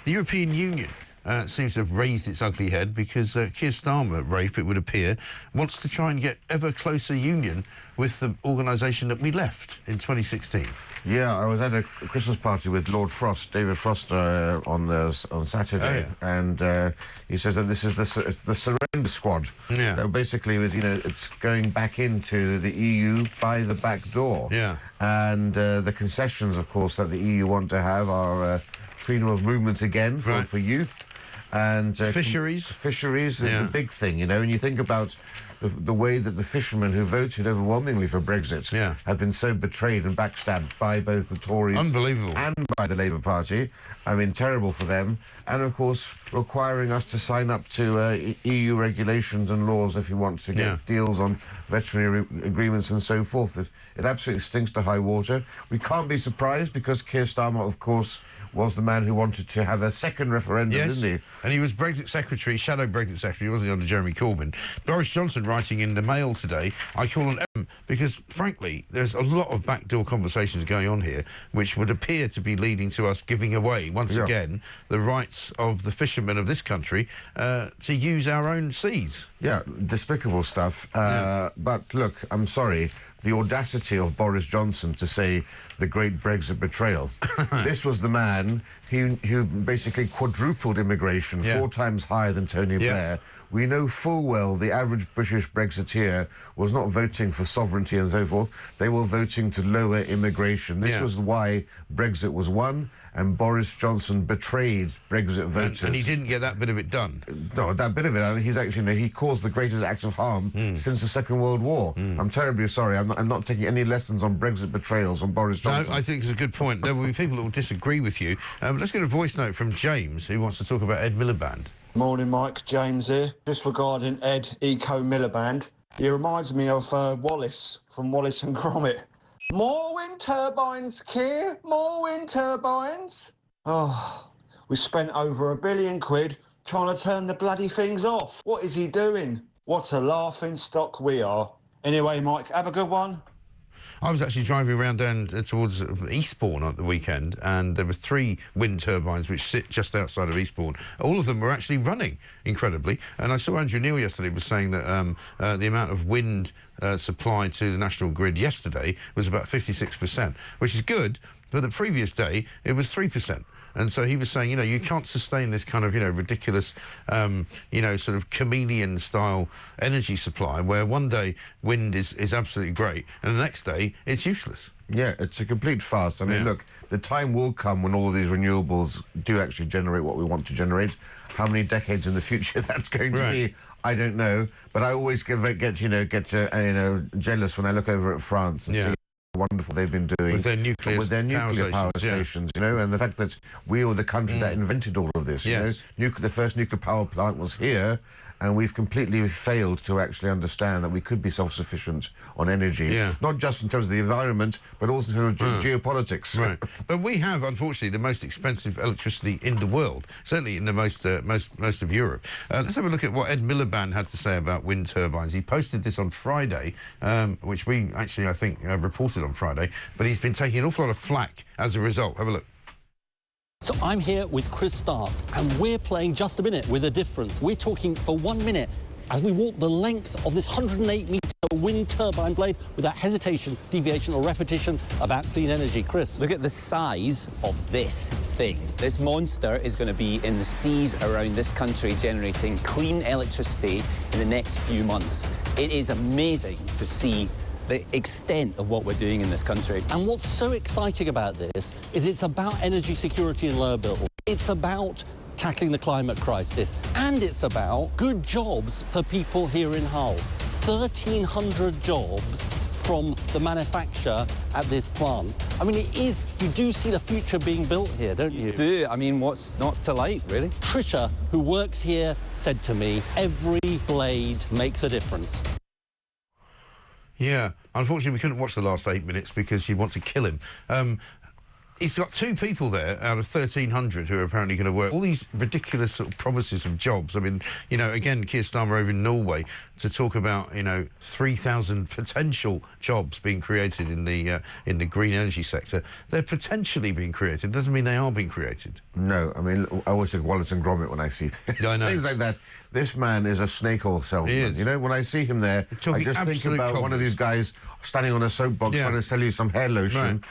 The European Union seems to have raised its ugly head because Keir Starmer, Rafe, it would appear, wants to try and get ever closer union with the organisation that we left in 2016. Yeah, I was at a Christmas party with Lord Frost, David Frost, on Saturday, and he says that this is the surrender squad. Yeah. So basically, it's going back into the EU by the back door. Yeah. And the concessions, of course, that the EU want to have are freedom of movement again for youth. And fisheries is the big thing, and you think about the way that the fishermen who voted overwhelmingly for Brexit have been so betrayed and backstabbed by both the Tories and by the Labour Party. I mean, terrible for them. And, of course, requiring us to sign up to EU regulations and laws if you want to get deals on veterinary agreements and so forth. It absolutely stinks to high water. We can't be surprised because Keir Starmer, of course, was the man who wanted to have a second referendum, didn't he? And he was Brexit Secretary, shadow Brexit Secretary, wasn't he, under Jeremy Corbyn? Boris Johnson writing in the Mail today, I call on M because, frankly, there's a lot of backdoor conversations going on here which would appear to be leading to us giving away, once again, the rights of the fishermen of this country to use our own seas. Yeah, despicable stuff. But, look, I'm sorry, the audacity of Boris Johnson to say the great Brexit betrayal. This was the man who basically quadrupled immigration, 4 times higher than Tony Blair. We know full well the average British Brexiteer was not voting for sovereignty and so forth. They were voting to lower immigration. This was why Brexit was won, and Boris Johnson betrayed Brexit voters. And he didn't get that bit of it done. No, that bit of it. He's actually, he caused the greatest acts of harm since the Second World War. I'm terribly sorry. I'm not taking any lessons on Brexit betrayals on Boris Johnson. No, I think it's a good point. There will be people that will disagree with you. Let's get a voice note from James, who wants to talk about Ed Miliband. Morning, Mike. James here. Just regarding Ed Miliband, he reminds me of Wallace from Wallace and Gromit. More wind turbines, Keir. More wind turbines. Oh, we spent over £1 billion trying to turn the bloody things off. What is he doing? What a laughing stock we are. Anyway, Mike, have a good one. I was actually driving around down towards Eastbourne at the weekend, and there were 3 wind turbines which sit just outside of Eastbourne. All of them were actually running, incredibly. And I saw Andrew Neil yesterday was saying that the amount of wind supplied to the national grid yesterday was about 56%, which is good, but the previous day it was 3%. And so he was saying, you can't sustain this kind of, ridiculous, sort of chameleon-style energy supply where one day wind is absolutely great and the next day it's useless. Yeah, it's a complete farce. I mean, look, the time will come when all of these renewables do actually generate what we want to generate. How many decades in the future that's going to be, I don't know. But I always get jealous when I look over at France and see wonderful they've been doing with their nuclear power stations, and the fact that we were the country that invented all of this. The first nuclear power plant was here, and we've completely failed to actually understand that we could be self-sufficient on energy, not just in terms of the environment, but also in terms of geopolitics. Right. But we have, unfortunately, the most expensive electricity in the world, certainly in the most of Europe. Let's have a look at what Ed Miliband had to say about wind turbines. He posted this on Friday, which we actually, I think, reported on Friday, but he's been taking an awful lot of flack as a result. Have a look. So I'm here with Keir Starmer, and we're playing Just a Minute with a difference. We're talking for 1 minute as we walk the length of this 108-metre wind turbine blade without hesitation, deviation or repetition about clean energy. Chris. Look at the size of this thing. This monster is going to be in the seas around this country generating clean electricity in the next few months. It is amazing to see the extent of what we're doing in this country. And what's so exciting about this is it's about energy security and lower bills. It's about tackling the climate crisis. And it's about good jobs for people here in Hull. 1,300 jobs from the manufacture at this plant. I mean, you do see the future being built here, don't you? You do. I mean, what's not to like, really? Trisha, who works here, said to me, every blade makes a difference. Yeah, unfortunately we couldn't watch the last 8 minutes because you want to kill him. he's got 2 people there out of 1,300 who are apparently going to work. All these ridiculous sort of promises of jobs. I mean, you know, again, Keir Starmer over in Norway to talk about, you know, 3,000 potential jobs being created in the green energy sector. They're potentially being created. Doesn't mean they are being created. No, I mean, I always think Wallace and Gromit when I see I know. things like that. This man is a snake oil salesman. He is. You know, when I see him there, I just think about one of these guys standing on a soapbox trying to sell you some hair lotion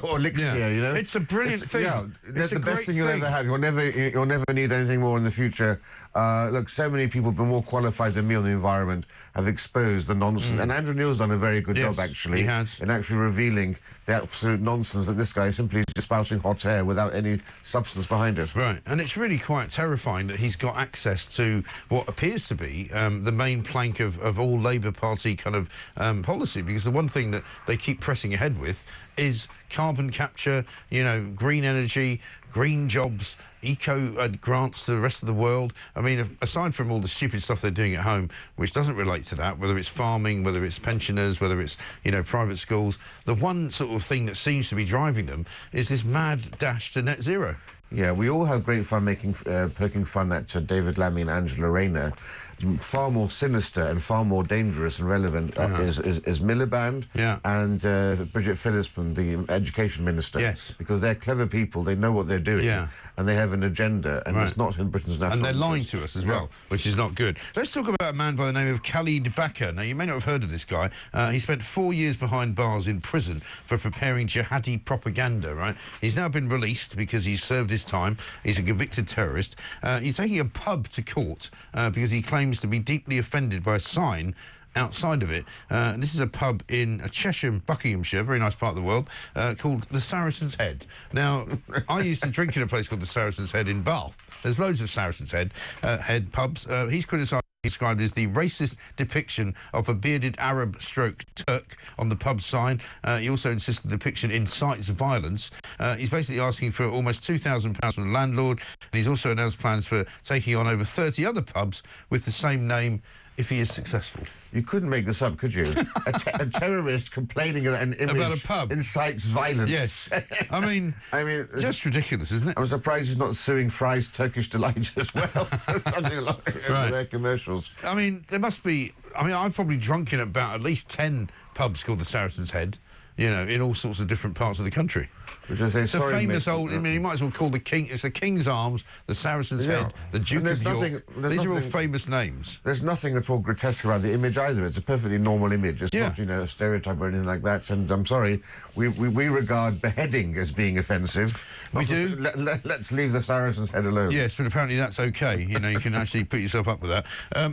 or elixir, you know. It's a brilliant thing. Yeah, it's the best thing you'll ever have. You'll never need anything more in the future. Look, so many people have been more qualified than me on the environment, have exposed the nonsense. And Andrew Neil's done a very good job, actually. He has. In actually revealing the absolute nonsense that this guy is simply just spouting hot air without any substance behind it. Right, and it's really quite terrifying that he's got access to what appears to be the main plank of all Labour Party kind of policy, because the one thing that they keep pressing ahead with is carbon capture, you know, green energy, green jobs, eco grants to the rest of the world. I mean, aside from all the stupid stuff they're doing at home, which doesn't relate to that, whether it's farming, whether it's pensioners, whether it's, you know, private schools, the one sort of thing that seems to be driving them is this mad dash to net zero. Yeah, we all have great fun poking fun at David Lammy and Angela Rayner. Far more sinister and far more dangerous and relevant is Miliband and Bridget Phillipson, the education minister. Yes. Because they're clever people, they know what they're doing, and they have an agenda, and it's not in Britain's national And they're lying interest. to us as well, which is not good. Let's talk about a man by the name of Khalid Bakr. Now, you may not have heard of this guy. He spent 4 years behind bars in prison for preparing jihadi propaganda, right? He's now been released because he's served his time. He's a convicted terrorist. He's taking a pub to court because he claims to be deeply offended by a sign outside of it. This is a pub in Cheshire, Buckinghamshire, very nice part of the world, called the Saracen's Head. Now, I used to drink in a place called the Saracen's Head in Bath. There's loads of Saracen's Head pubs. He's criticised, described as the racist depiction of a bearded Arab stroke Turk on the pub sign. He also insisted the depiction incites violence. He's basically asking for almost £2,000 from the landlord, and he's also announced plans for taking on over 30 other pubs with the same name if he is successful. You couldn't make this up, could you? a terrorist complaining that an image about a pub incites violence. Yes. I mean, just ridiculous, isn't it? I'm surprised he's not suing Fry's Turkish Delight as well. Something like their commercials. I mean, there must be... I mean, I've probably drunk in about at least 10 pubs called the Saracen's Head, you know, in all sorts of different parts of the country. It's a famous old... I mean, you might as well call the King... It's the King's Arms, the Saracen's Head, the Duke of York. These are all famous names. There's nothing at all grotesque around the image either. It's a perfectly normal image. It's not, you know, a stereotype or anything like that. And I'm sorry, we regard beheading as being offensive. We do. Let's leave the Saracen's Head alone. Yes, but apparently that's okay. You know, you can actually put yourself up with that.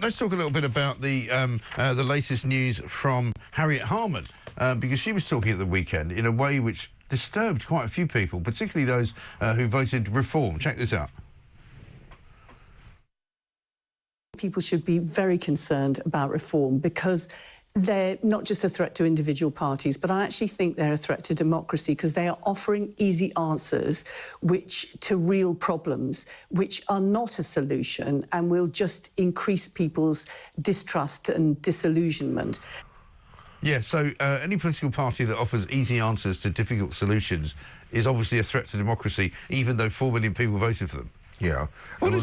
Let's talk a little bit about the latest news from Harriet Harman, because she was talking at the weekend in a way which disturbed quite a few people, particularly those who voted Reform. Check this out. People should be very concerned about Reform because they're not just a threat to individual parties, but I actually think they're a threat to democracy because they are offering easy answers to real problems, which are not a solution and will just increase people's distrust and disillusionment. Yeah, so any political party that offers easy answers to difficult solutions is obviously a threat to democracy, even though 4 million people voted for them. Yeah. What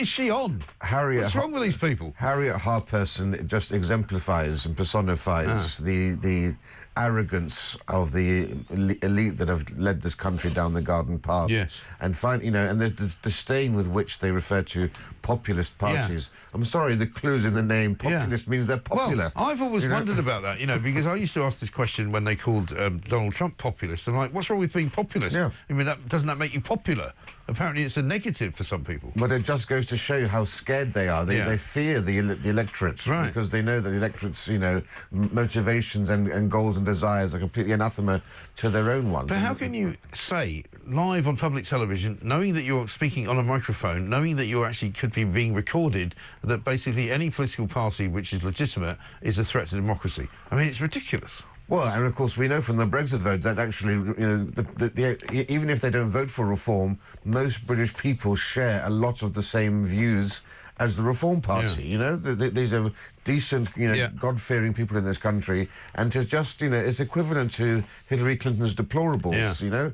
is she on? What's wrong with these people? Harriet Harperson just exemplifies and personifies the arrogance of the elite that have led this country down the garden path. Yes. And and the disdain with which they refer to populist parties. Yeah. I'm sorry, the clue's in the name. Populist means they're popular. Well, I've always wondered about that, you know, because I used to ask this question when they called Donald Trump populist. I'm like, what's wrong with being populist? Yeah. I mean, doesn't that make you popular? Apparently it's a negative for some people. But it just goes to show you how scared they are. They fear the electorate because they know that the electorate's, you know, motivations and goals and desires are completely anathema to their own ones. But how can you say, live on public television, knowing that you're speaking on a microphone, knowing that you actually could be being recorded, that basically any political party which is legitimate is a threat to democracy? I mean, it's ridiculous. Well, and of course we know from the Brexit vote that actually, you know, even if they don't vote for Reform, most British people share a lot of the same views as the Reform Party. You know, these are decent, you know, God-fearing people in this country, and to just, you know, it's equivalent to Hillary Clinton's deplorables. You know,